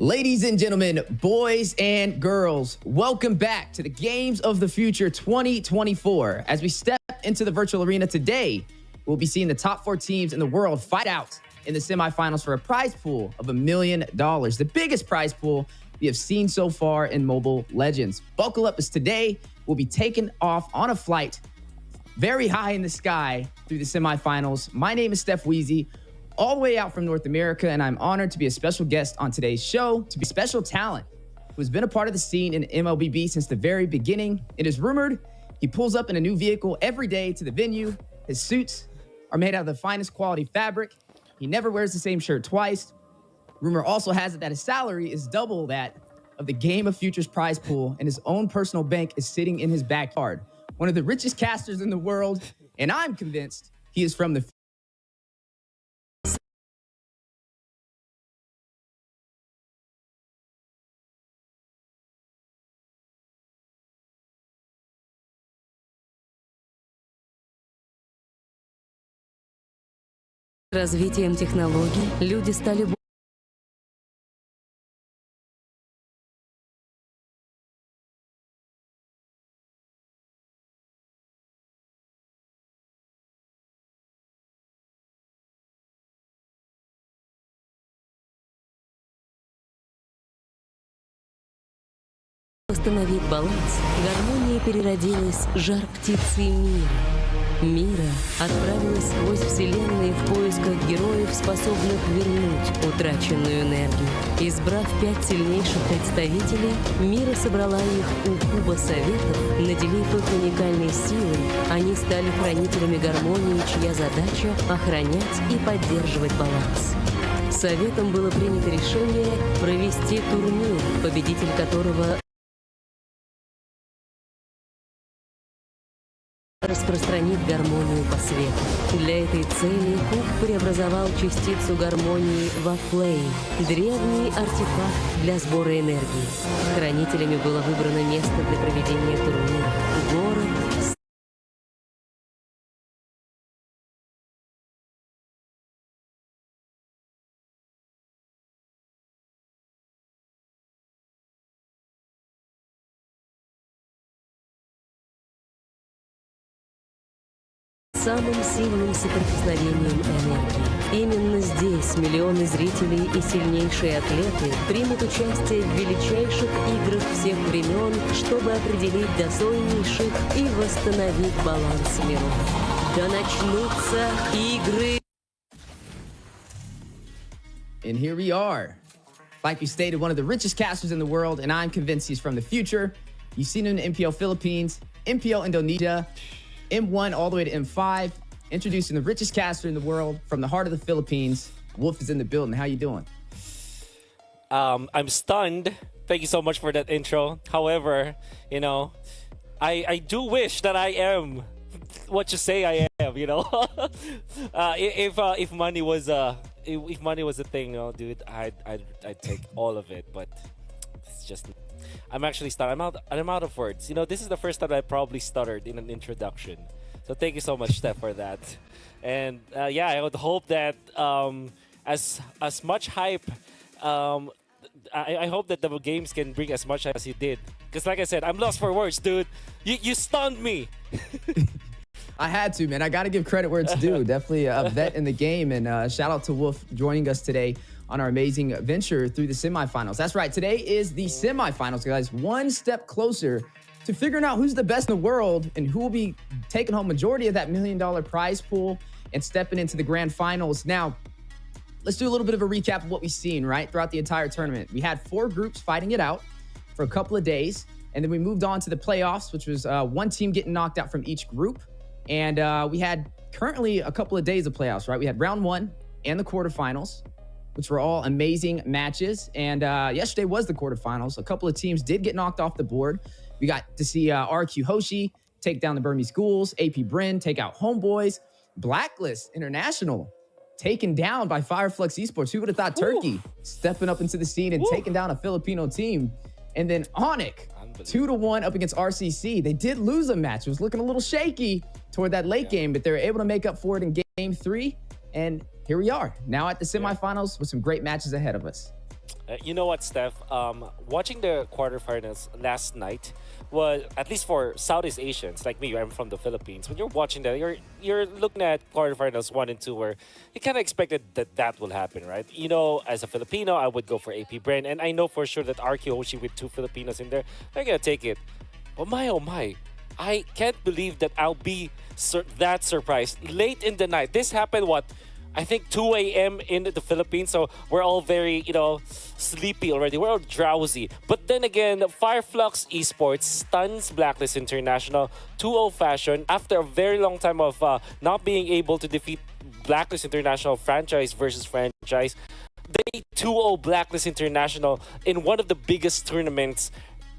Ladies and gentlemen, boys and girls, welcome back to the Games of the Future 2024. As we step into the virtual arena today, we'll be seeing the top 4 teams in the world fight out in the semifinals for a prize pool of $1 million, the biggest prize pool we have seen so far in Mobile Legends. Buckle up, as today we'll be taking off on a flight very high in the sky through the semifinals. My name is Steph Weezy, all the way out from North America, and I'm honored to be a special guest on today's show, to be special talent who's been a part of the scene in MLBB since the very beginning. It is rumored he pulls up in a new vehicle every day to the venue. His suits are made out of the finest quality fabric. He never wears the same shirt twice. Rumor also has it that his salary is double that of the Game of Futures prize pool, and his own personal bank is sitting in his backyard. One of the richest casters in the world, and I'm convinced he is from the Развитием технологий люди стали восстановить баланс. Гармония переродилась жар птицы мира отправилась сквозь вселенные в поисках героев, способных вернуть утраченную энергию. Избрав 5 сильнейших представителей, Мира собрала их у Куба Советов, наделив их уникальной силой. Они стали хранителями гармонии, чья задача — охранять и поддерживать баланс. Советом было принято решение провести турнир, победитель которого распространит гармонию по свету. Для этой цели Куб преобразовал частицу гармонии во флейм, древний артефакт для сбора энергии. Хранителями было выбрано место для проведения турнира — город. Самым сильным соприкосновением энергии. Именно здесь миллионы зрителей и сильнейшие атлеты примут участие в величайших играх всех времен, чтобы определить достойнейших и восстановить баланс миров. Да начнутся игры. And here we are. Like we stated, one of the richest casters in the world, and I'm convinced he's from the future. You've seen him in MPL Philippines, MPL Indonesia, M1 all the way to M5, introducing the richest caster in the world from the heart of the Philippines. Wolf is in the building. How you doing? I'm stunned. Thank you so much for that intro. However, you know, I do wish that I am what you say I am. You know, if money was if money was a thing, you know, dude, I'd take all of it. But it's just. I'm actually stunned. I'm out of words. You know, this is the first time I probably stuttered in an introduction. So thank you so much, Steph, for that. And yeah, I would hope that as much hype, I hope that the games can bring as much as you did. Because like I said, I'm lost for words, dude. You stunned me. I had to, man. I got to give credit where it's due. Definitely a vet in the game. And shout out to Wolf joining us today on our amazing venture through the semifinals. That's right. Today is the semifinals, guys. One step closer to figuring out who's the best in the world and who will be taking home majority of that $1 million prize pool and stepping into the grand finals. Now, let's do a little bit of a recap of what we've seen, right, throughout the entire tournament. We had 4 groups fighting it out for a couple of days, and then we moved on to the playoffs, which was one team getting knocked out from each group. And we had currently a couple of days of playoffs, right? We had round 1 and the quarterfinals, which were all amazing matches. And yesterday was the quarterfinals. A couple of teams did get knocked off the board. We got to see RRQ Hoshi take down the Burmese Ghouls, AP BREN take out Homeboys, Blacklist International taken down by Fireflux Esports. Who would have thought Turkey stepping up into the scene and taking down a Filipino team? And then Onyx, 2-1 up against RCC. They did lose a match. It was looking a little shaky toward that late game, but they were able to make up for it in game 3. And here we are, now at the semifinals with some great matches ahead of us. You know what, Steph? Watching the quarterfinals last night was, at least for Southeast Asians like me, I'm from the Philippines. When you're watching that, you're looking at quarterfinals 1 and 2, where you kind of expected that will happen, right? You know, as a Filipino, I would go for AP BREN, and I know for sure that RRQ Hoshi with 2 Filipinos in there, they're gonna take it. But oh my, I can't believe that I'll be that surprised late in the night. This happened what? I think 2 a.m. in the Philippines, so we're all very, sleepy already. We're all drowsy. But then again, Fireflux Esports stuns Blacklist International 2-0 fashion after a very long time of not being able to defeat Blacklist International franchise versus franchise. They 2-0 Blacklist International in one of the biggest tournaments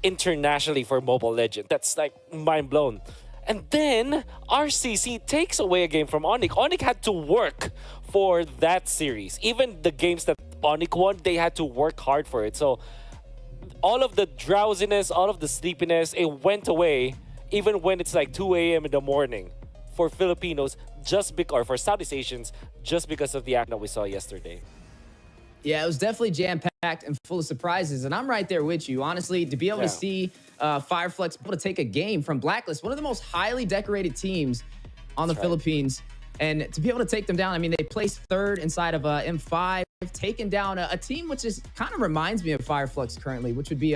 internationally for Mobile Legends. That's like mind blown. And then RCC takes away a game from Onyx. Onyx had to work for that series. Even the games that Onyx won, they had to work hard for it. So all of the drowsiness, all of the sleepiness, it went away even when it's like 2 a.m. in the morning for Filipinos, or for Southeast Asians, just because of the act that we saw yesterday. Yeah, it was definitely jam-packed and full of surprises, and I'm right there with you. Honestly, to be able to see Fireflux able to take a game from Blacklist, one of the most highly decorated teams on the Philippines, and to be able to take them down. I mean, they placed 3rd inside of M5, taking down a team which is kind of reminds me of Fireflux currently, which would be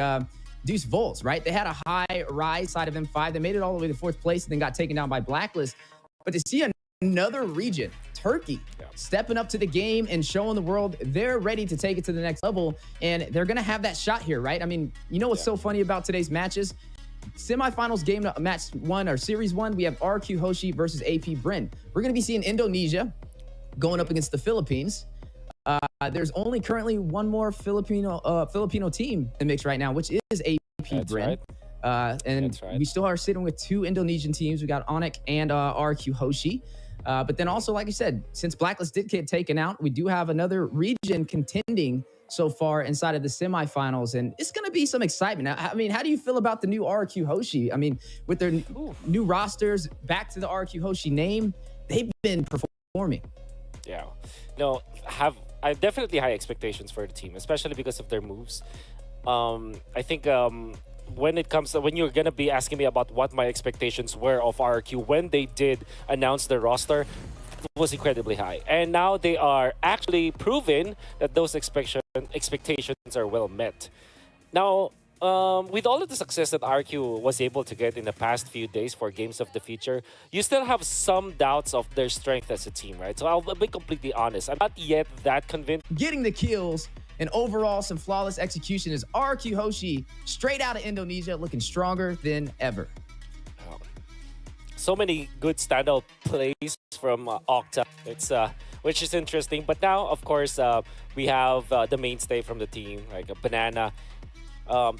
Deuce Volts, right? They had a high rise side of M5. They made it all the way to 4th place and then got taken down by Blacklist. But to see another region, Turkey, stepping up to the game and showing the world they're ready to take it to the next level, and they're going to have that shot here, right? I mean, you know what's so funny about today's matches? Semifinals game match 1 or series 1, we have RRQ Hoshi versus AP BREN. We're going to be seeing Indonesia going up against the Philippines. There's only currently one more Filipino team in the mix right now, which is AP BREN. And we still are sitting with 2 Indonesian teams. We got Onyx and RRQ Hoshi. But then also, like I said, since Blacklist did get taken out, we do have another region contending so far inside of the semifinals, and it's going to be some excitement. I mean, how do you feel about the new RRQ Hoshi? I mean, with their new rosters, back to the RRQ Hoshi name, they've been performing. Yeah. No, I definitely high expectations for the team, especially because of their moves. I think when you're going to be asking me about what my expectations were of RRQ when they did announce the roster, it was incredibly high. And now they are actually proven that those expectations are well met. Now, with all of the success that RRQ was able to get in the past few days for Games of the Future, you still have some doubts of their strength as a team, right? So I'll be completely honest. I'm not yet that convinced. Getting the kills and overall some flawless execution is RRQ Hoshi straight out of Indonesia, looking stronger than ever. So many good standout plays from Octa, which is interesting. But now, of course, we have the mainstay from the team, like a Banana.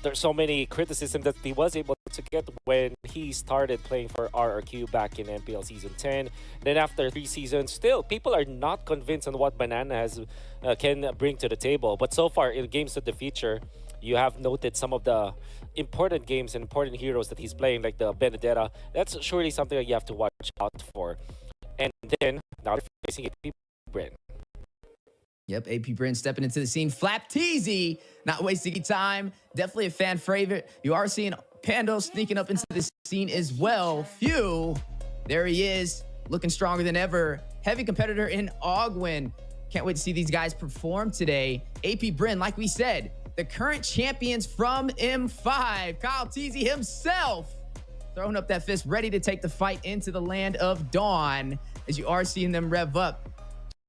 There's so many criticism that he was able to get when he started playing for RRQ back in MPL Season 10. Then after 3 seasons, still, people are not convinced on what Banana can bring to the table. But so far, in Games of the Future, you have noted some of the important games and important heroes that he's playing, like the Benedetta. That's surely something that you have to watch out for. And then, now they're facing AP BREN. Yep, AP BREN stepping into the scene. Flapteezy, not wasting any time. Definitely a fan favorite. You are seeing Pando sneaking up into the scene as well. Phew, there he is, looking stronger than ever. Heavy competitor in Ogwin. Can't wait to see these guys perform today. AP BREN, like we said, the current champions from M5. Kyle Teasy himself throwing up that fist, ready to take the fight into the land of Dawn, as you are seeing them rev up.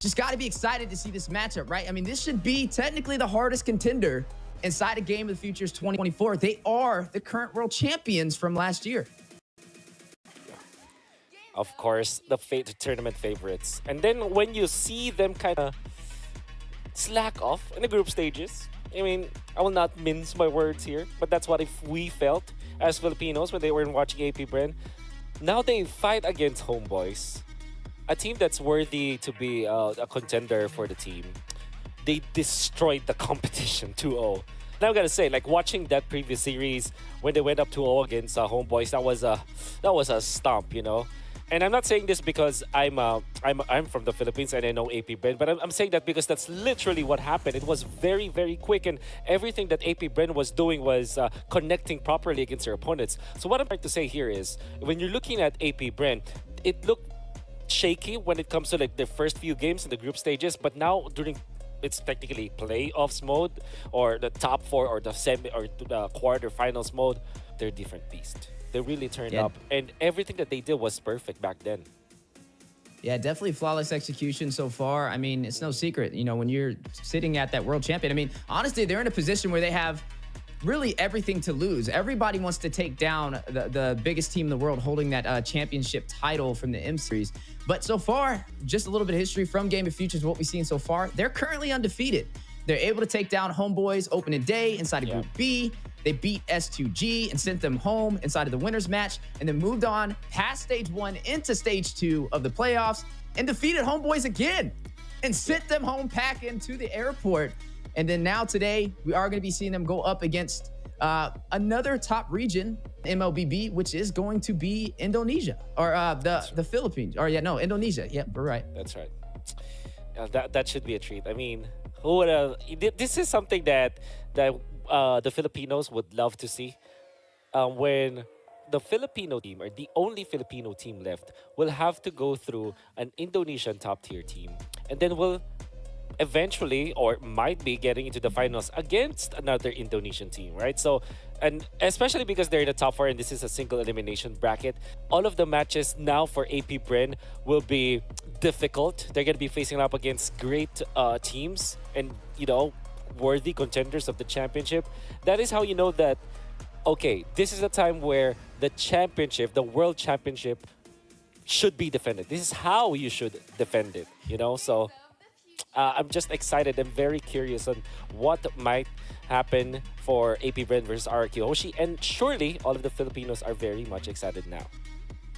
Just got to be excited to see this matchup, right? I mean, this should be technically the hardest contender inside a Game of the Futures 2024. They are the current world champions from last year. Of course, the tournament favorites. And then when you see them kind of slack off in the group stages, I mean, I will not mince my words here, but that's what we felt as Filipinos when they were watching AP BREN. Now they fight against Homeboys, a team that's worthy to be a contender for the team. They destroyed the competition 2-0. Now I gotta say, like watching that previous series when they went up 2-0 against Homeboys, that was a stomp, you know. And I'm not saying this because I'm from the Philippines and I know AP BREN, but I'm saying that because that's literally what happened. It was very, very quick, and everything that AP BREN was doing was connecting properly against their opponents. So what I'm trying to say here is, when you're looking at AP BREN, it looked shaky when it comes to like the first few games in the group stages, but now during it's technically playoffs mode or the top four or the semi or the quarterfinals mode, they're a different beast. They really turned up, and everything that they did was perfect back then. Yeah, definitely flawless execution so far. I mean, it's no secret, you know, when you're sitting at that world champion. I mean, honestly, they're in a position where they have really everything to lose. Everybody wants to take down the biggest team in the world holding that championship title from the M Series. But so far, just a little bit of history from Game of Futures, what we've seen so far, they're currently undefeated. They're able to take down Homeboys opening day inside of Group B. They beat S2G and sent them home inside of the winners match, and then moved on past stage 1 into stage 2 of the playoffs and defeated Homeboys again and sent them home packing to the airport. And then now today, we are going to be seeing them go up against another top region, MLBB, which is going to be Indonesia or the Philippines. Or Indonesia. Yeah, we're right. That's right. That should be a treat. I mean, who would have? This is something that the Filipinos would love to see. When the Filipino team, or the only Filipino team left, will have to go through an Indonesian top-tier team, and then will eventually, or might be, getting into the finals against another Indonesian team, right? So, and especially because they're in the top 4 and this is a single elimination bracket, all of the matches now for AP BREN will be difficult. They're going to be facing up against great teams and, you know, worthy contenders of the championship. That is how you know that, okay, this is a time where the championship, the world championship, should be defended. This is how you should defend it, you know? So I'm just excited and very curious on what might happen for AP BREN versus RRQ Hoshi, and surely all of the Filipinos are very much excited now.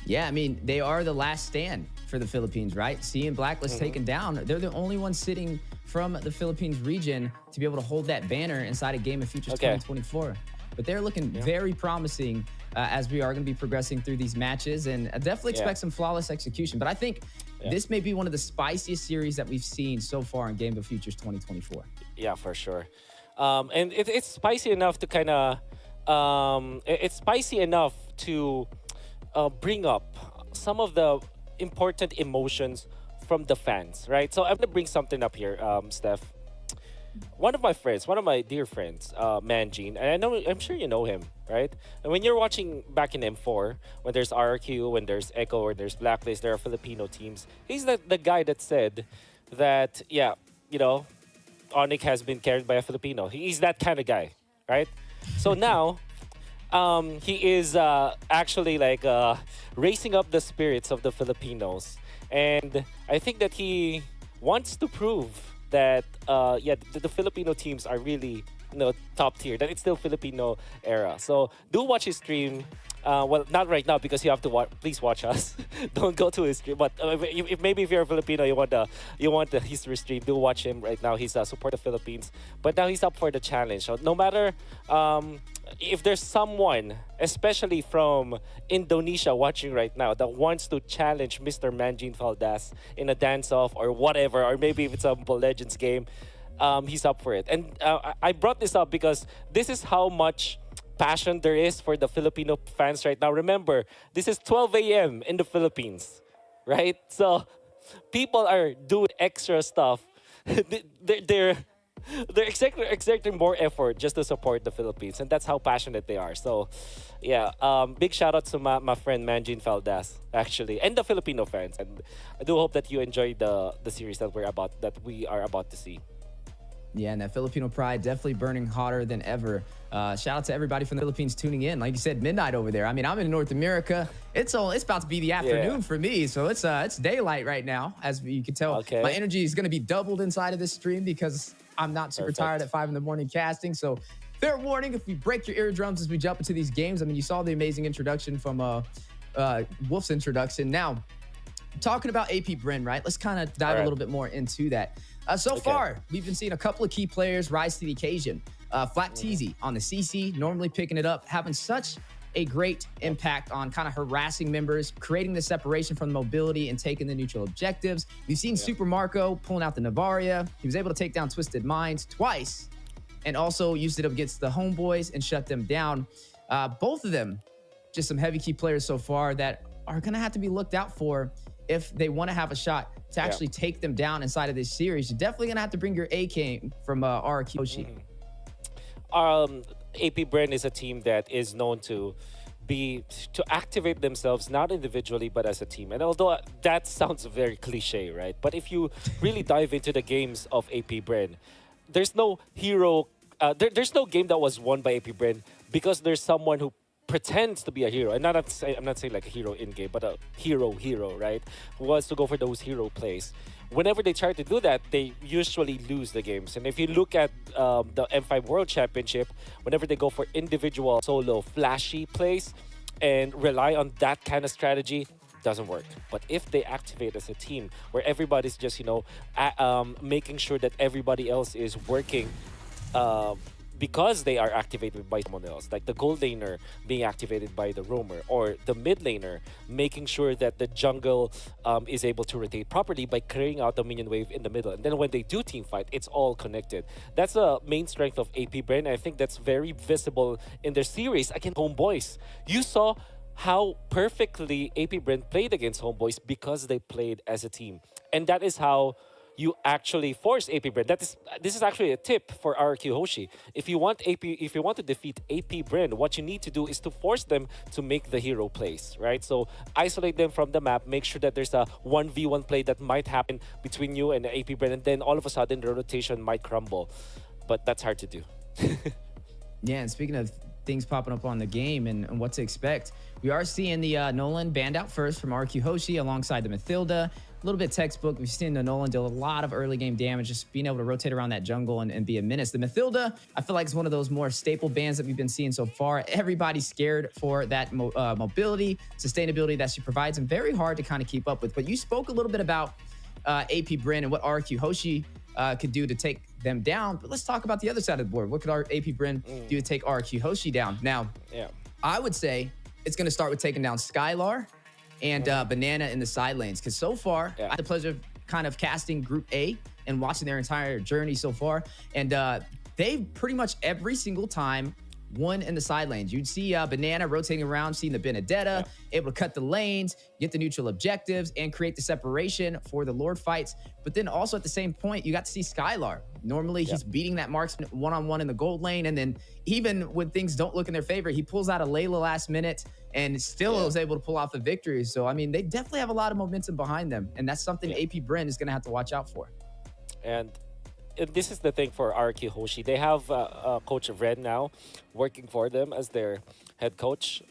Yeah, I mean, they are the last stand for the Philippines, right? Seeing Blacklist taken down, they're the only ones sitting from the Philippines region to be able to hold that banner inside a Game of Futures 2024. But they're looking very promising as we are going to be progressing through these matches, and I definitely expect some flawless execution. But I think this may be one of the spiciest series that we've seen so far in Game of Futures 2024. Yeah, for sure. And it's spicy enough to kind of, it's spicy enough to bring up some of the important emotions from the fans, right? So I'm going to bring something up here, Steph. One of my friends, one of my dear friends, Manjin, and I'm sure you know him, right? And when you're watching back in M4, when there's RRQ, when there's Echo, when there's Blacklist, there are Filipino teams. He's the guy that said that, yeah, you know, Onyx has been carried by a Filipino. He's that kind of guy, right? So now, he is actually like raising up the spirits of the Filipinos. And I think that he wants to prove that the Filipino teams are really, you know, top tier, that it's still Filipino era. So do watch his stream. Well, not right now because you have to watch. Please watch us. Don't go to his stream. But maybe if you're a Filipino, you want the history stream, do watch him right now. He's support the Philippines, but now he's up for the challenge. So no matter if there's someone, especially from Indonesia, watching right now that wants to challenge Mr. Manjin Faldas in a dance-off or whatever, or maybe if it's a Mobile Legends game, he's up for it. And I brought this up because this is how much passion there is for the Filipino fans right now. Remember, this is 12 a.m. in the Philippines, right? So people are doing extra stuff. they're exerting more effort just to support the Philippines, and that's how passionate they are. So yeah, big shout out to my friend Manjin Faldas, actually, and the Filipino fans. And I do hope that you enjoy the series that we are about to see. Yeah, and that Filipino pride definitely burning hotter than ever. Shout out to everybody from the Philippines tuning in. Like you said, midnight over there. I mean, I'm in North America. It's about to be the afternoon for me, so it's daylight right now. As you can tell, my energy is going to be doubled inside of this stream because I'm not super tired at 5 in the morning casting. So fair warning if we break your eardrums as we jump into these games. I mean, you saw the amazing introduction from Wolf's introduction. Now, talking about AP BREN, right? Let's kind of dive a little bit more into that. So far, we've been seeing a couple of key players rise to the occasion. Flat Teasy on the CC, normally picking it up, having such a great impact on kind of harassing members, creating the separation from the mobility and taking the neutral objectives. We've seen Super Marco pulling out the Navaria. He was able to take down Twisted Minds twice and also used it up against the Homeboys and shut them down. Both of them, just some heavy key players so far that are going to have to be looked out for if they want to have a shot to actually take them down inside of this series. You're definitely going to have to bring your A game from RRQ. AP BREN is a team that is known to activate themselves not individually but as a team. And although that sounds very cliche, right? But if you really dive into the games of AP BREN, there's no hero. There's no game that was won by AP BREN because there's someone who pretends to be a hero. And I'm not saying like a hero in game, but a hero, right? Who wants to go for those hero plays. Whenever they try to do that, they usually lose the games. And if you look at the M5 World Championship, whenever they go for individual solo flashy plays and rely on that kind of strategy, doesn't work. But if they activate as a team where everybody's just, you know, making sure that everybody else is working because they are activated by someone else, like the gold laner being activated by the roamer, or the mid laner making sure that the jungle is able to rotate properly by clearing out the minion wave in the middle. And then when they do team fight, it's all connected. That's a main strength of AP BREN. I think that's very visible in their series against Homeboys. You saw how perfectly AP BREN played against Homeboys because they played as a team. And that is how you actually force AP BREN. This is actually a tip for RRQ Hoshi. If you want to defeat AP BREN, what you need to do is to force them to make the hero plays, right? So isolate them from the map, make sure that there's a 1v1 play that might happen between you and AP BREN, and then all of a sudden the rotation might crumble. But that's hard to do. Yeah, and speaking of things popping up on the game and what to expect, we are seeing the Nolan banned out first from RQ Hoshi alongside the Mathilda. A little bit textbook. We've seen the Nolan deal a lot of early game damage, just being able to rotate around that jungle and be a menace. The Mathilda, I feel like, is one of those more staple bans that we've been seeing so far. Everybody's scared for that mobility, sustainability that she provides, and very hard to kind of keep up with. But you spoke a little bit about AP BREN and what RQ Hoshi could do to take them down. But let's talk about the other side of the board. What could our AP BREN do to take RQ Hoshi down? Now, I would say it's going to start with taking down Skylar and Banana in the side lanes. Because so far, I had the pleasure of kind of casting Group A and watching their entire journey so far. And they've pretty much every single time won in the side lanes. You'd see Banana rotating around, seeing the Benedetta, able to cut the lanes, get the neutral objectives, and create the separation for the Lord fights. But then also at the same point, you got to see Skylar. Normally, he's beating that marksman one-on-one in the gold lane. And then even when things don't look in their favor, he pulls out a Layla last minute and still was able to pull off the victory. So, I mean, they definitely have a lot of momentum behind them. And that's something AP BREN is going to have to watch out for. And this is the thing for RRQ Hoshi. They have Coach RRQ now working for them as their head coach.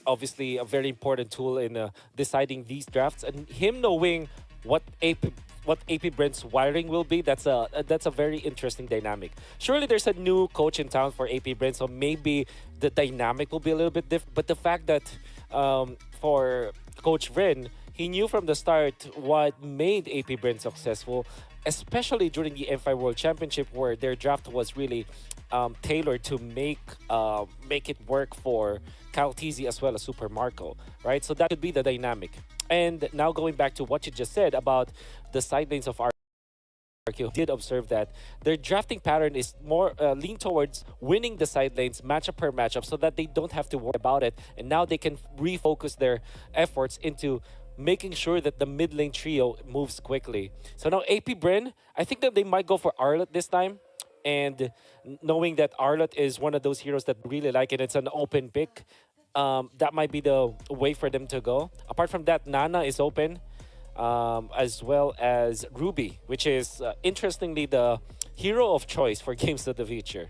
Obviously, a very important tool in deciding these drafts. And him knowing what AP BREN's wiring will be, that's a very interesting dynamic. Surely there's a new coach in town for AP BREN, so maybe the dynamic will be a little bit different. But the fact that for Coach RRQ, he knew from the start what made AP BREN successful, especially during the M5 World Championship, where their draft was really tailored to make it work for Caltizi as well as Super Marco, right? So that could be the dynamic. And now going back to what you just said about the side lanes of RRQ, did observe that their drafting pattern is more lean towards winning the side lanes matchup per matchup so that they don't have to worry about it. And now they can refocus their efforts into making sure that the mid lane trio moves quickly. So now AP BREN, I think that they might go for Arlott this time. And knowing that Arlott is one of those heroes that really like it, it's an open pick. That might be the way for them to go. Apart from that, Nana is open, as well as Ruby, which is interestingly the hero of choice for Games of the Future.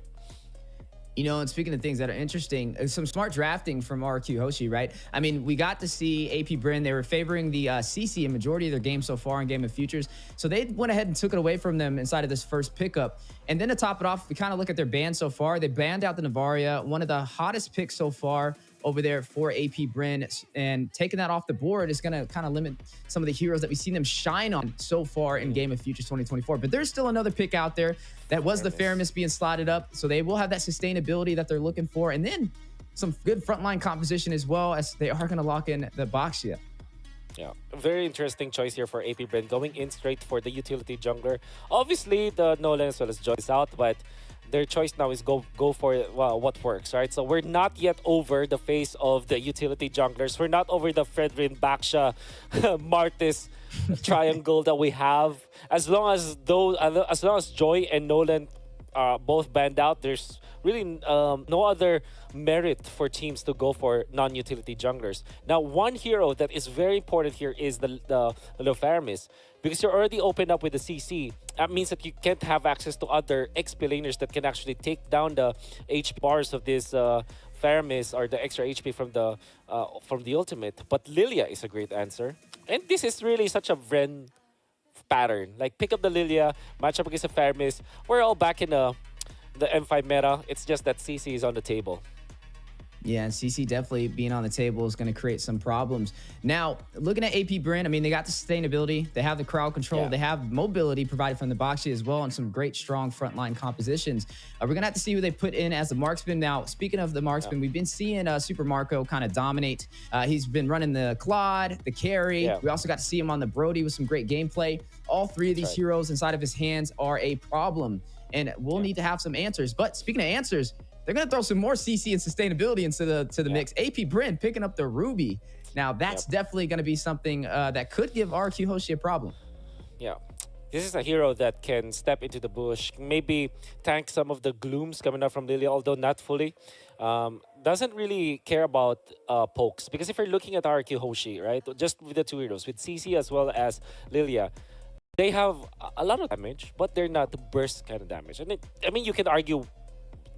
You know, and speaking of things that are interesting, some smart drafting from RQ Hoshi, right? I mean, we got to see AP BREN. They were favoring the CC in majority of their games so far in Game of Futures. So they went ahead and took it away from them inside of this first pickup. And then to top it off, we kind of look at their ban so far. They banned out the Navaria, one of the hottest picks so far over there for AP BREN, and taking that off the board is going to kind of limit some of the heroes that we've seen them shine on so far in Game of Futures 2024. But there's still another pick out there that was the Faramis being slotted up, so they will have that sustainability that they're looking for. And then some good frontline composition as well, as they are going to lock in the Baxia. Yeah, very interesting choice here for AP BREN, going in straight for the utility jungler. Obviously, the Nolan as well as Joy is out, but their choice now is go for what works, right? So we're not yet over the phase of the utility junglers. We're not over the Fredrin, Baksha, Martis triangle that we have. As long as Joy and Nolan both banned out, there's really no other merit for teams to go for non-utility junglers. Now, one hero that is very important here is the Lofaramis. Because you're already opened up with the CC, that means that you can't have access to other XP laners that can actually take down the HP bars of this Faramis, or the extra HP from the ultimate. But Lilia is a great answer. And this is really such a BREN pattern. Like, pick up the Lilia, match up against the Faramis. We're all back in the M5 meta. It's just that CC is on the table. Yeah, and CC definitely being on the table is going to create some problems. Now, looking at AP BREN, I mean, they got the sustainability, they have the crowd control, they have mobility provided from the Baxi as well, and some great, strong frontline compositions. We're going to have to see who they put in as the marksman. Now, speaking of the marksman, we've been seeing Super Marco kind of dominate. He's been running the Claude, the carry. We also got to see him on the Brody with some great gameplay. All three of these heroes inside of his hands are a problem, and we'll need to have some answers. But speaking of answers, they're going to throw some more CC and sustainability into the mix. AP BREN picking up the Ruby. Now, that's definitely going to be something that could give RRQ Hoshi a problem. Yeah. This is a hero that can step into the bush, maybe tank some of the glooms coming up from Lilia, although not fully. Doesn't really care about pokes. Because if you're looking at RRQ Hoshi, right, just with the two heroes, with CC as well as Lilia, they have a lot of damage, but they're not the burst kind of damage. And I mean, you can argue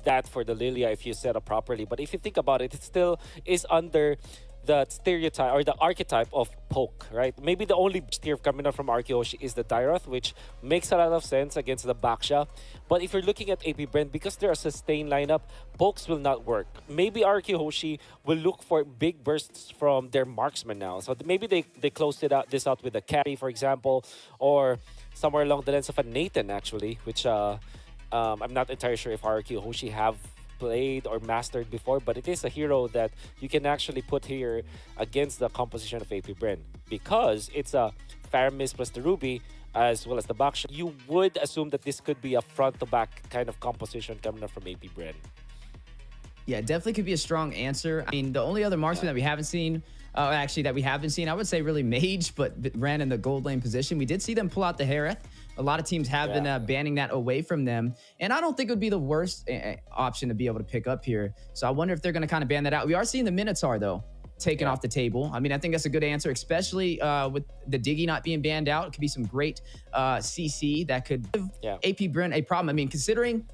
that for the Lilia if you set up properly, but if you think about it, it still is under the stereotype or the archetype of poke, right? Maybe the only tier coming up from RRQ Hoshi is the Tyroth, which makes a lot of sense against the Baksha. But if you're looking at AP BREN, because they're a sustained lineup, pokes will not work. Maybe RRQ Hoshi will look for big bursts from their marksman now. So maybe they closed this out with a carry, for example, or somewhere along the lines of a Nathan, actually, which I'm not entirely sure if RRQ Hoshi have played or mastered before, but it is a hero that you can actually put here against the composition of AP BREN. Because it's a Faramis plus the Ruby as well as the Baksha, you would assume that this could be a front-to-back kind of composition coming up from AP BREN. Yeah, definitely could be a strong answer. I mean, the only other marksman that we haven't seen, I would say really Mage, but ran in the gold lane position. We did see them pull out the Hareth. A lot of teams have been banning that away from them. And I don't think it would be the worst option to be able to pick up here. So I wonder if they're going to kind of ban that out. We are seeing the Minotaur, though, taken off the table. I mean, I think that's a good answer, especially with the Diggy not being banned out. It could be some great CC that could give AP BREN a problem. I mean, considering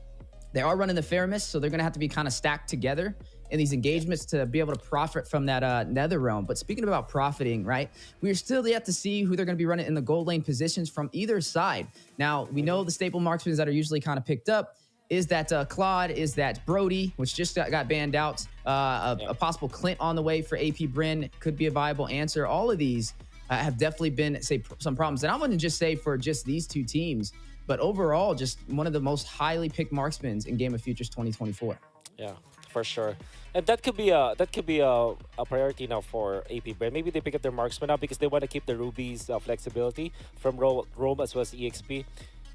they are running the Faramis, so they're going to have to be kind of stacked together in these engagements to be able to profit from that nether realm. But speaking about profiting, right, we're still yet to see who they're going to be running in the gold lane positions from either side. Now, we know the staple marksmen that are usually kind of picked up is that Claude, is that Brody, which just got banned out. A possible Clint on the way for AP BREN could be a viable answer. All of these have definitely been, say, some problems. And I wouldn't just say for just these two teams, but overall, just one of the most highly picked marksmen in Game of Futures 2024. Yeah, for sure. And that could be a priority now for AP BREN. Maybe they pick up their marksman now because they want to keep the Ruby's flexibility from Rome as well as EXP.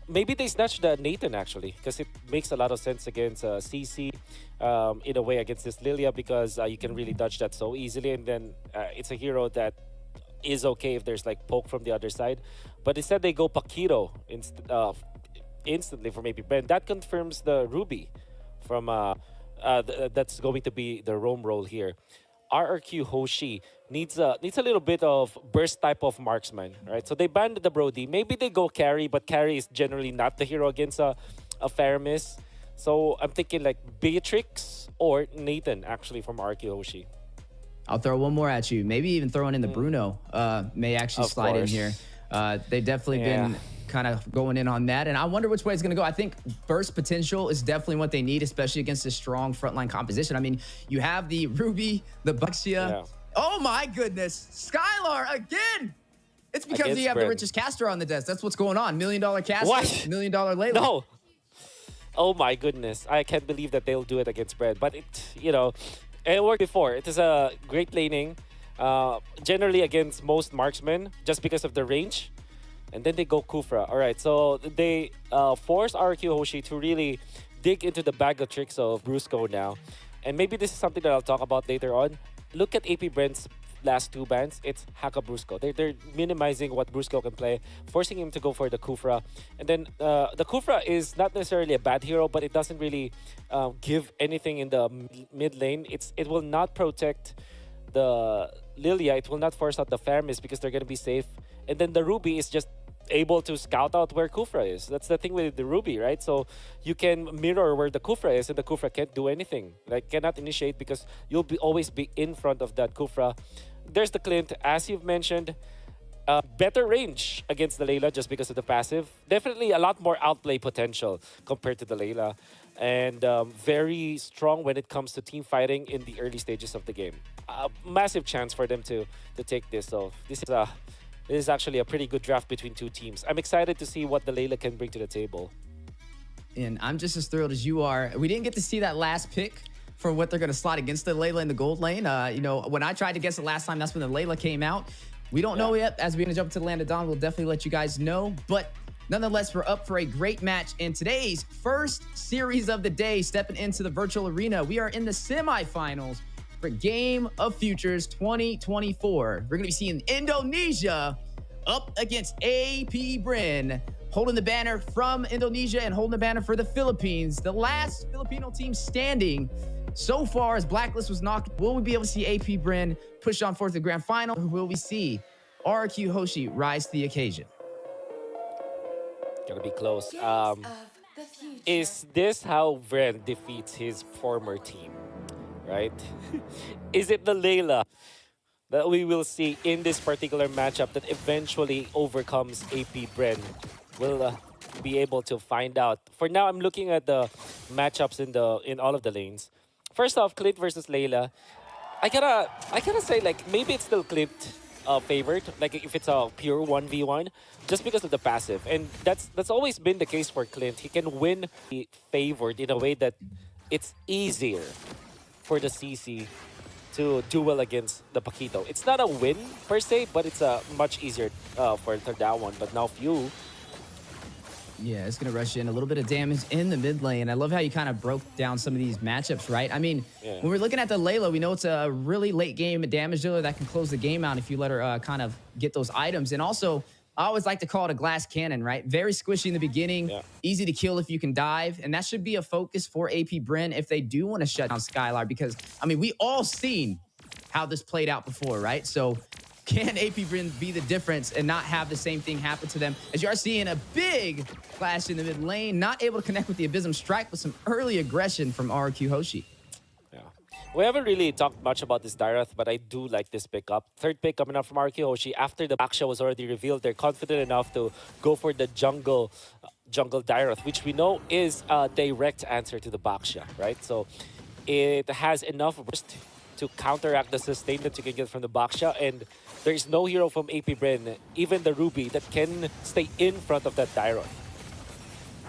Maybe they snatch the Nathan, actually, because it makes a lot of sense against CC in a way against this Lilia, because you can really dodge that so easily. And then it's a hero that is okay if there's like poke from the other side. But instead they go Pakiro instantly from AP BREN. That confirms the Ruby from that's going to be the Rome role here. RRQ Hoshi needs a little bit of burst type of marksman, right? So they banned the Brody. Maybe they go carry, but carry is generally not the hero against a Faramis. So I'm thinking like Beatrix or Nathan, actually, from RRQ Hoshi. I'll throw one more at you. Maybe even throwing in the Bruno may actually slide in here. They've definitely been kind of going in on that. And I wonder which way it's going to go. I think burst potential is definitely what they need, especially against a strong frontline composition. I mean, you have the Ruby, the Baxia. Oh my goodness. Skylar again. It's because you have the richest caster on the desk. That's what's going on. $1 million caster, $1 million Layla. No. Oh my goodness. I can't believe that they'll do it against BREN. But it, you know, And it worked before. It is a great laning, generally against most marksmen, just because of the range. And then they go Kufra. All right, so they force RRQ Hoshi to really dig into the bag of tricks of Brusco now. And maybe this is something that I'll talk about later on. Look at AP BREN's last two bans. It's Haka Brusco. They're minimizing what Brusco can play, forcing him to go for the Kufra. And then the Kufra is not necessarily a bad hero, but it doesn't really give anything in the mid lane. It will not protect the Lilia. It will not force out the Faramis because they're going to be safe. And then the Ruby is just able to scout out where Kufra is. That's the thing with the Ruby, right? So you can mirror where the Kufra is, and the Kufra can't do anything. Like, cannot initiate because you'll always be in front of that Kufra. There's the Clint, as you've mentioned. Better range against the Layla just because of the passive. Definitely a lot more outplay potential compared to the Layla. And very strong when it comes to team fighting in the early stages of the game. Massive chance for them to take this. So this is actually a pretty good draft between two teams. I'm excited to see what the Layla can bring to the table. And I'm just as thrilled as you are. We didn't get to see that last pick for what they're going to slot against the Layla in the gold lane. You know, when I tried to guess it last time, that's when the Layla came out. We don't know yet. As we're going to jump to the Land of Dawn, we'll definitely let you guys know. But nonetheless, we're up for a great match in today's first series of the day, stepping into the virtual arena. We are in the semifinals for Game of Futures 2024. We're going to be seeing Indonesia up against AP BREN, holding the banner from Indonesia and holding the banner for the Philippines. The last Filipino team standing so far as Blacklist was knocked. Will we be able to see AP BREN push on forth to the grand final? Or will we see RRQ Hoshi rise to the occasion? Gonna be close. Is this how BREN defeats his former team? Right? Is it the Layla that we will see in this particular matchup that eventually overcomes AP BREN? We'll be able to find out. For now, I'm looking at the matchups in all of the lanes. First off, Clint versus Layla. I gotta say, like, maybe it's still Clint favored, like if it's a pure 1v1, just because of the passive. And that's always been the case for Clint. He can win favored in a way that it's easier for the CC to duel against the Paquito. It's not a win per se, but it's a much easier for that one. But now Few. Yeah, it's going to rush in a little bit of damage in the mid lane. I love how you kind of broke down some of these matchups, right? I mean, when we're looking at the Layla, we know it's a really late game damage dealer that can close the game out if you let her kind of get those items. And also, I always like to call it a glass cannon, right? Very squishy in the beginning, easy to kill if you can dive. And that should be a focus for AP BREN if they do want to shut down Skylar, because, I mean, we all seen how this played out before, right? So can AP BREN be the difference and not have the same thing happen to them? As you are seeing a big clash in the mid lane, not able to connect with the Abysm Strike, with some early aggression from RRQ Hoshi. Yeah. We haven't really talked much about this Dyreth, but I do like this pickup. Third pick coming up from RRQ Hoshi. After the Baksha was already revealed, they're confident enough to go for the jungle Dyreth, which we know is a direct answer to the Baksha, right? So it has enough burst to counteract the sustain that you can get from the Baksha, and there is no hero from AP BREN, even the Ruby, that can stay in front of that Dyreth.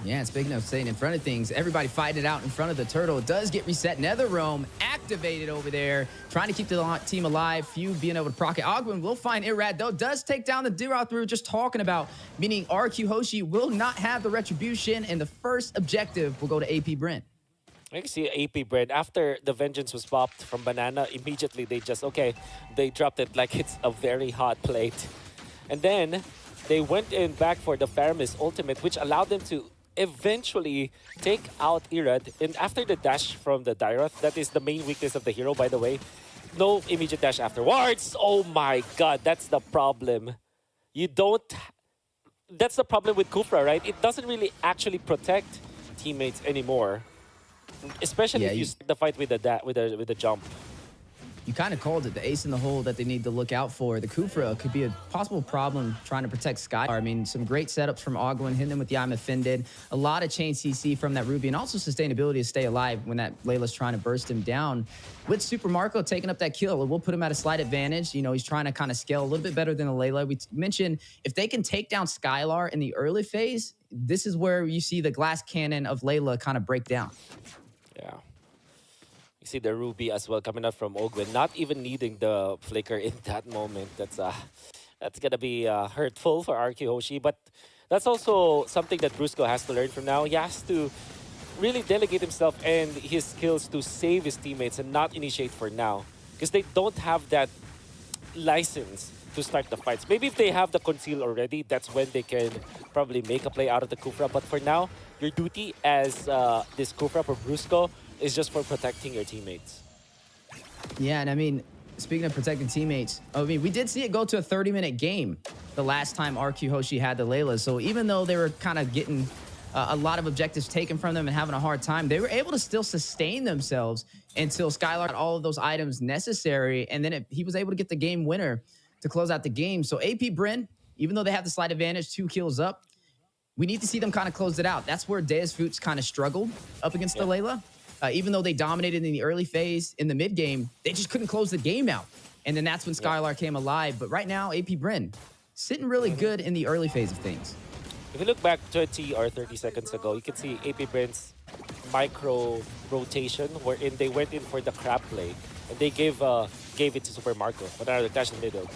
Yeah, it's big enough staying in front of things. Everybody fighting it out in front of the turtle. It does get reset. NetherRealm activated over there, trying to keep the team alive. Few being able to proc it. Ogwin will find Irad, though. Does take down the Dirath we were just talking about, meaning RQ Hoshi will not have the retribution, and the first objective will go to AP BREN. I can see AP BREN, after the Vengeance was popped from Banana, immediately they just, they dropped it like it's a very hot plate. And then they went in back for the Faramis ultimate, which allowed them to eventually take out Irad. And after the dash from the Dyreth, that is the main weakness of the hero, by the way, no immediate dash afterwards. Oh my god, that's the problem. That's the problem with Kufra, right? It doesn't really actually protect teammates anymore. Especially if you start the fight with the jump. You kind of called it, the ace in the hole that they need to look out for. The Kufra could be a possible problem trying to protect Sky. I mean, some great setups from Ogwin, hitting them with the I'm Offended. A lot of chain CC from that Ruby, and also sustainability to stay alive when that Layla's trying to burst him down. With Super Marco taking up that kill, it will put him at a slight advantage. You know, he's trying to kind of scale a little bit better than the Layla. We mentioned if they can take down Skylar in the early phase, this is where you see the glass cannon of Layla kind of break down. Yeah. You see the Ruby as well coming out from Ogwen, not even needing the flicker in that moment. That's gonna be hurtful for RQ Hoshi, but that's also something that Brusco has to learn from now. He has to really delegate himself and his skills to save his teammates and not initiate for now, because they don't have that license to start the fights. Maybe if they have the conceal already, that's when they can probably make a play out of the Kufra. But for now, your duty as this Kufra for Brusco is just for protecting your teammates. Yeah, and I mean, speaking of protecting teammates, I mean, we did see it go to a 30-minute game the last time RQ Hoshi had the Layla. So even though they were kind of getting a lot of objectives taken from them and having a hard time, they were able to still sustain themselves until Skylar got all of those items necessary. And then he was able to get the game winner to close out the game. So AP BREN, even though they have the slight advantage, 2 kills up, we need to see them kind of close it out. That's where Deus Voots kind of struggled up against the Layla. Even though they dominated in the early phase, in the mid game, they just couldn't close the game out. And then that's when Skylar came alive. But right now, AP BREN sitting really good in the early phase of things. If you look back 20 or 30 seconds ago, you can see AP BREN's micro rotation, wherein they went in for the crab play, and they gave it to Super Marco, but now they dash in the middle.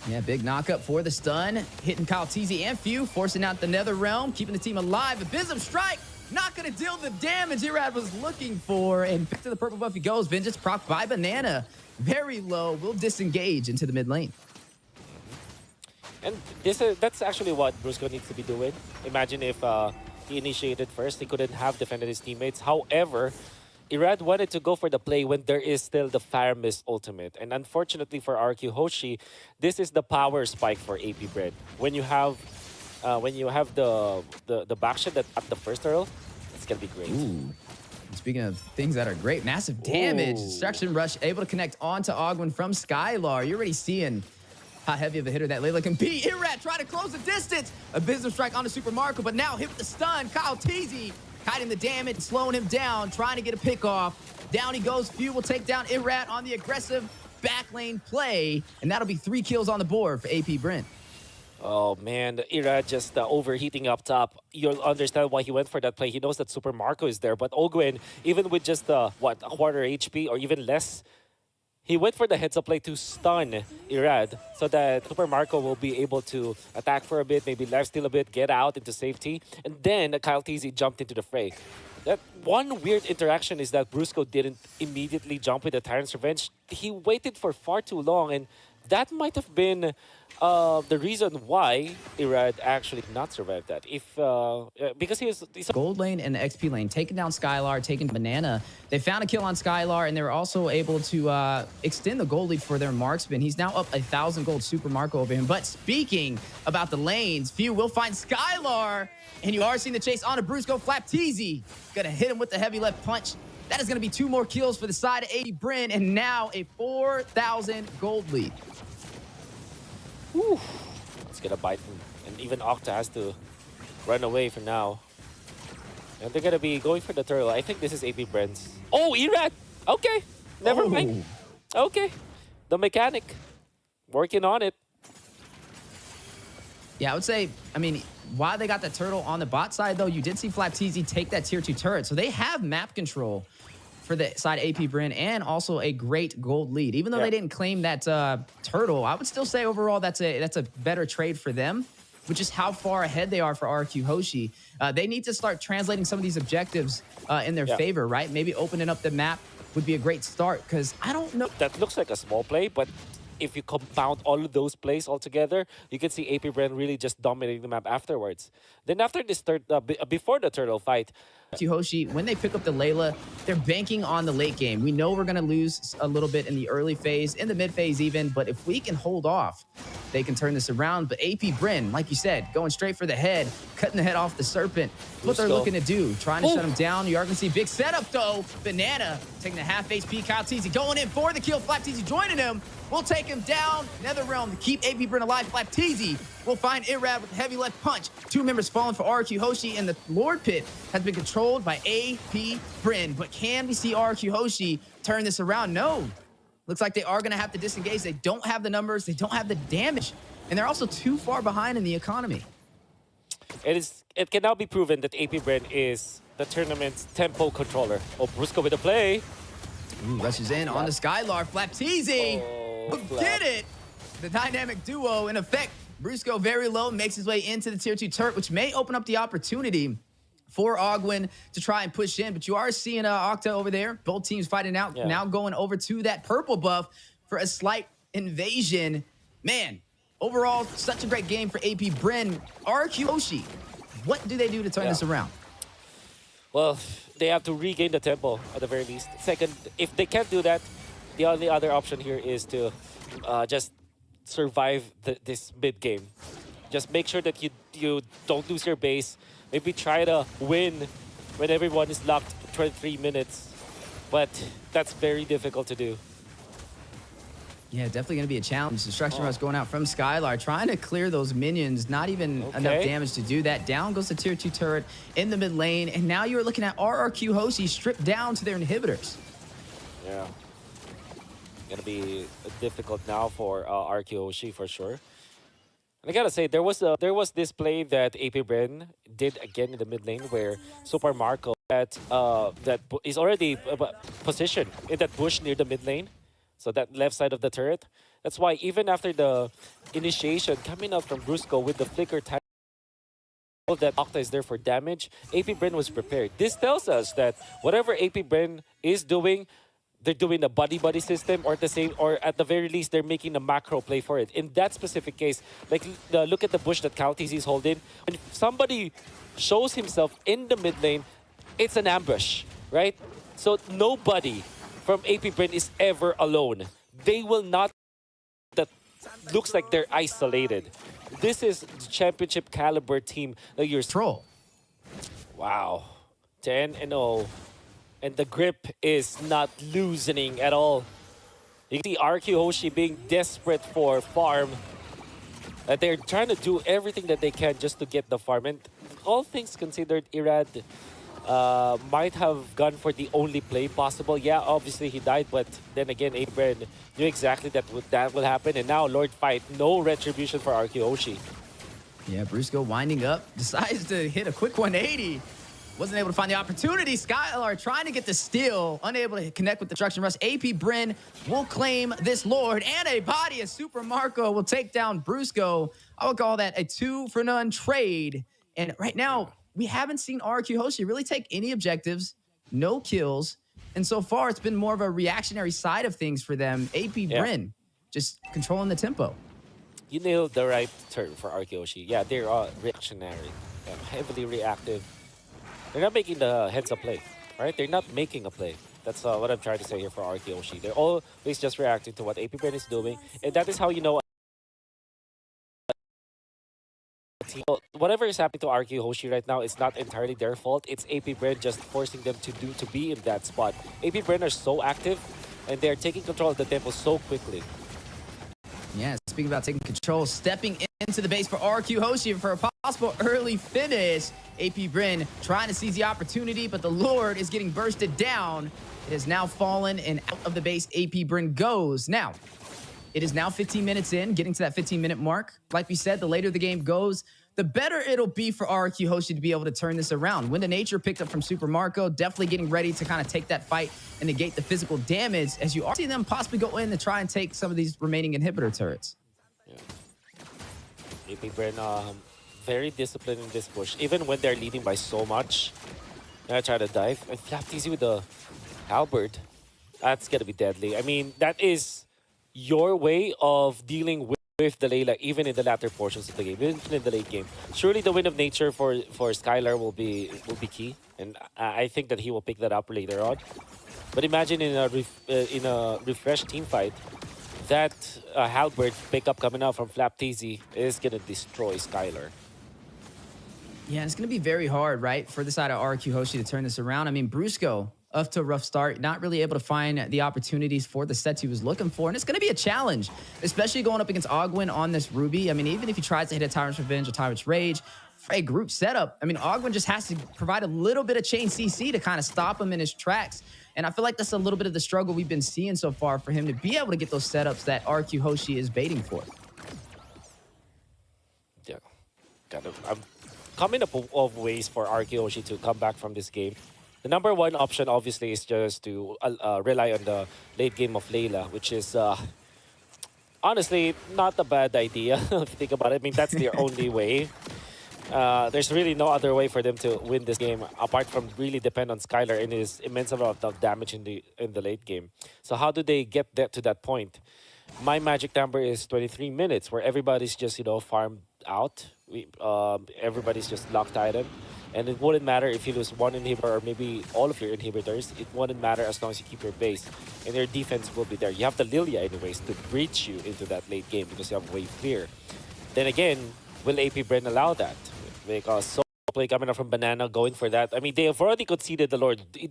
Yeah, big knockup for the stun, hitting Kyle TZ and Few, forcing out the Nether Realm, keeping the team alive. Abysm Strike, not going to deal the damage Irad was looking for, and back to the purple buff he goes. Vengeance proc by Banana, very low, will disengage into the mid lane. And that's actually what Brusco needs to be doing. Imagine if he initiated first, he couldn't have defended his teammates. However, Irad wanted to go for the play when there is still the Fire Mist ultimate. And unfortunately for RQ Hoshi, this is the power spike for AP BREN. When you have the backshot that at the first turtle, it's gonna be great. Ooh. Speaking of things that are great, massive damage. Destruction Rush able to connect onto Ogwen from Skylar. You're already seeing how heavy of a hitter that Layla can be. Irad trying to close the distance. A Abysm Strike onto Super Marco, but now hit with the stun. Kyle TZ hiding the damage, slowing him down, trying to get a pick off. Down he goes. Few will take down Irad on the aggressive back lane play, and that'll be 3 kills on the board for AP BREN. Oh man, Irad just overheating up top. You'll understand why he went for that play. He knows that Super Marco is there, but Ogwen, even with just a quarter HP or even less, he went for the heads-up play to stun Irad so that Super Marco will be able to attack for a bit, maybe lifesteal a bit, get out into safety, and then Kyle TZ jumped into the fray. That one weird interaction is that Brusco didn't immediately jump with the Tyrant's Revenge. He waited for far too long, and that might have been the reason why Irad actually did not survive that. Because he's Gold lane and the XP lane, taking down Skylar, taking Banana. They found a kill on Skylar, and they were also able to extend the gold lead for their marksman. He's now up 1,000 gold. Super Marco over him. But speaking about the lanes, Few will find Skylar, and you are seeing the chase on a Brusco. Flap TZ gonna hit him with the heavy left punch. That is gonna be 2 more kills for the side of AP BREN, and now a 4,000 gold lead. Whew. It's gonna bite him. And even Octa has to run away for now. And they're gonna be going for the turtle. I think this is AP BREN's. Oh, Irad! Okay. Never mind. Okay. The mechanic. Working on it. Yeah, I would say, I mean, while they got the turtle on the bot side, though, you did see Flap TZ take that tier 2 turret. So they have map control for the side of AP BREN, and also a great gold lead. Even though they didn't claim that turtle, I would still say overall that's a better trade for them, which is how far ahead they are for RQ Hoshi. They need to start translating some of these objectives in their favor, right? Maybe opening up the map would be a great start, because I don't know. That looks like a small play, but if you compound all of those plays all together, you can see AP BREN really just dominating the map afterwards. Then after this before the turtle fight, Hoshi, when they pick up the Layla, they're banking on the late game. We know we're going to lose a little bit in the early phase, in the mid phase even, but if we can hold off, they can turn this around. But AP BREN, like you said, going straight for the head, cutting the head off the Serpent. What they're looking to do, trying to shut him down. You are going to see big setup, though. Banana taking the half HP. Kyle TZ going in for the kill. Flap TZ joining him. We'll take him down. Nether Realm to keep AP BREN alive. Flap TZ will find Irad with a heavy left punch. 2 members falling for RQ Hoshi, and the Lord Pit has been controlled by AP BREN. But can we see RQ Hoshi turn this around? No. Looks like they are going to have to disengage. They don't have the numbers. They don't have the damage. And they're also too far behind in the economy. It can now be proven that AP BREN is the tournament's tempo controller. Oh, Brusco with a play. Ooh, rushes in on the Skylar. Flapteezy. Get it. The dynamic duo in effect. Brusco very low, makes his way into the tier 2 turret, which may open up the opportunity for Ogwin to try and push in. But you are seeing Octa over there. Both teams fighting out. Yeah. Now going over to that purple buff for a slight invasion. Man, overall, such a great game for AP BREN. RRQ Hoshi, what do they do to turn this around? Well, they have to regain the tempo at the very least. Second, if they can't do that, the only other option here is to just survive this mid game. Just make sure that you don't lose your base. Maybe try to win when everyone is locked 23 minutes. But that's very difficult to do. Yeah, definitely going to be a challenge. Destruction Rush going out from Skylar, trying to clear those minions. Not even enough damage to do that. Down goes the tier 2 turret in the mid lane. And now you're looking at RRQ Hoshi stripped down to their inhibitors. Yeah. Gonna be difficult now for RRQ Hoshi for sure. And I gotta say, there was this play that AP BREN did again in the mid lane where Super Marco that is already positioned in that bush near the mid lane. So that left side of the turret. That's why even after the initiation coming out from Brusco with the flicker time, that Octa is there for damage, AP BREN was prepared. This tells us that whatever AP BREN is doing, they're doing a buddy-buddy system, or at the very least, they're making a macro play for it. In that specific case, like look at the bush that Kaltiz is holding. When somebody shows himself in the mid lane, it's an ambush, right? So nobody from AP BREN is ever alone. They will not. That looks like they're isolated. This is the championship caliber team that you're. Troll. Wow, 10-0. And the grip is not loosening at all. You can see RRQ Hoshi being desperate for farm. They're trying to do everything that they can just to get the farm. And all things considered, Irad might have gone for the only play possible. Yeah, obviously he died, but then again, AP BREN knew exactly that will happen. And now Lord Fight, no retribution for RRQ Hoshi. Yeah, Brusco winding up, decides to hit a quick 180. Wasn't able to find the opportunity. Skylar trying to get the steal, unable to connect with the Destruction Rush. AP BREN will claim this Lord, and a body of Super Marco will take down Brusco. I would call that a 2-for-none trade. And right now, we haven't seen RRQ Hoshi really take any objectives, no kills. And so far, it's been more of a reactionary side of things for them. AP BREN just controlling the tempo. You nailed the right term for RRQ Hoshi. Yeah, they're reactionary, heavily reactive. They're not making the heads-up play, right? They're not making a play. That's what I'm trying to say here for RRQ Hoshi. They're always just reacting to what AP BREN is doing, and that is how you know. Whatever is happening to RRQ Hoshi right now is not entirely their fault. It's AP BREN just forcing them to be in that spot. AP BREN are so active, and they're taking control of the tempo so quickly. Yeah, speaking about taking control, stepping into the base for RRQ Hoshi for a possible early finish. AP BREN trying to seize the opportunity, but the Lord is getting bursted down. It has now fallen, and out of the base, AP BREN goes. Now, it is now 15 minutes in, getting to that 15-minute mark. Like we said, the later the game goes, the better it'll be for RRQ Hoshi to be able to turn this around. When the nature picked up from Super Marco, definitely getting ready to kind of take that fight and negate the physical damage, as you are seeing them possibly go in to try and take some of these remaining inhibitor turrets. Yeah. AP BREN very disciplined in this push, even when they're leading by so much. Now try to dive. And Flapteezy with the halberd. That's gonna be deadly. I mean, that is your way of dealing with the Layla, even in the latter portions of the game, even in the late game. Surely the Wind of Nature for Skylar will be key, and I think that he will pick that up later on. But imagine in a refreshed team fight, that halberd pickup coming out from Flapteezy is gonna destroy Skylar. Yeah, it's going to be very hard, right, for the side of RRQ Hoshi to turn this around. I mean, Brusco, off to a rough start, not really able to find the opportunities for the sets he was looking for. And it's going to be a challenge, especially going up against Ogwin on this Ruby. I mean, even if he tries to hit a Tyrant's Revenge or Tyrant's Rage, for a group setup, I mean, Ogwin just has to provide a little bit of chain CC to kind of stop him in his tracks. And I feel like that's a little bit of the struggle we've been seeing so far for him to be able to get those setups that RRQ Hoshi is baiting for. Yeah, I'm coming up of ways for RRQ Hoshi to come back from this game. The number one option, obviously, is just to rely on the late game of Layla, which is honestly not a bad idea if you think about it. I mean, that's their only way. There's really no other way for them to win this game apart from really depend on Skylar and his immense amount of damage in the late game. So how do they get that to that point? My magic number is 23 minutes, where everybody's just farmed out. Everybody's just locked item, and it wouldn't matter if you lose one inhibitor or maybe all of your inhibitors. It wouldn't matter as long as you keep your base, and your defense will be there. You have the Lilia anyways to breach you into that late game because you have wave clear. Then again, will AP BREN allow that? Because so play coming up from Banana going for that. I mean, they have already conceded the Lord. It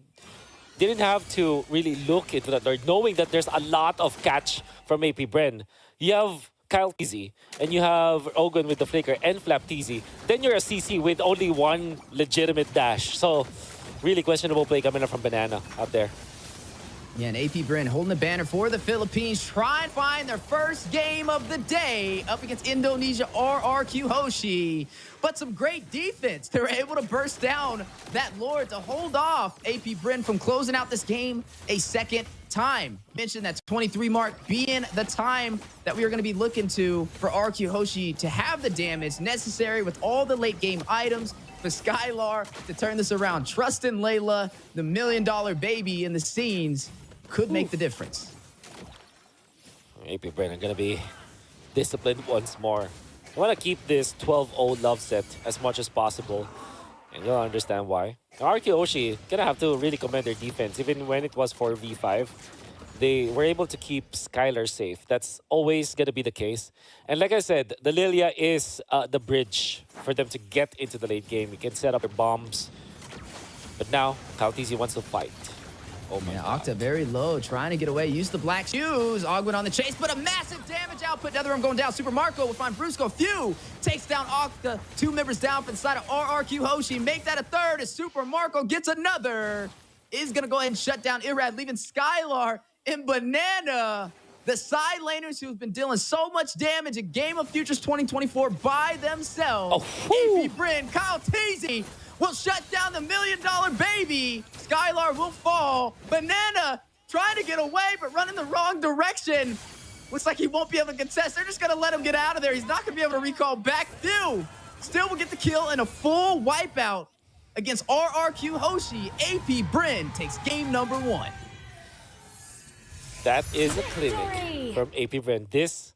didn't have to really look into that Lord, knowing that there's a lot of catch from AP BREN. You have Kyle TZ, and you have Ogun with the Flicker and Flap TZ. Then you're a CC with only one legitimate dash. So, really questionable play coming up from Banana out there. Yeah, and AP BREN holding the banner for the Philippines, trying to find their first game of the day up against Indonesia RRQ Hoshi. But some great defense. They were able to burst down that Lord to hold off AP BREN from closing out this game a second time. Mentioned that 23 mark being the time that we are going to be looking to for RRQ Hoshi to have the damage necessary with all the late game items for Skylar to turn this around. Trust in Layla, the $1 million baby in the scenes, could make the difference. AP BREN are going to be disciplined once more. I want to keep this 12-0 love set as much as possible, and you'll understand why. RRQ Hoshi gonna have to really commend their defense. Even when it was 4v5, they were able to keep Skylar safe. That's always gonna be the case. And like I said, the Lilia is the bridge for them to get into the late game. You can set up your bombs. But now, Kaltizi wants to fight. Oh my God. Octa very low, trying to get away. Use the black shoes. Ogwin on the chase, but a massive damage output. Netherrealm going down. Super Marco will find Brusco. Few takes down Octa. 2 members down from inside of RRQ Hoshi. Make that a third as Super Marco gets another. Is going to go ahead and shut down Irad, leaving Skylar and Banana, the side laners who've been dealing so much damage in Game of Futures 2024 by themselves. Oh, AP BREN, Kyle Teasy will shut down the $1 million baby. Skylar will fall. Banana trying to get away, but running the wrong direction. Looks like he won't be able to contest. They're just going to let him get out of there. He's not going to be able to recall back. Few still will get the kill and a full wipeout against RRQ Hoshi. AP BREN takes game number 1. That is a clinic from AP BREN. This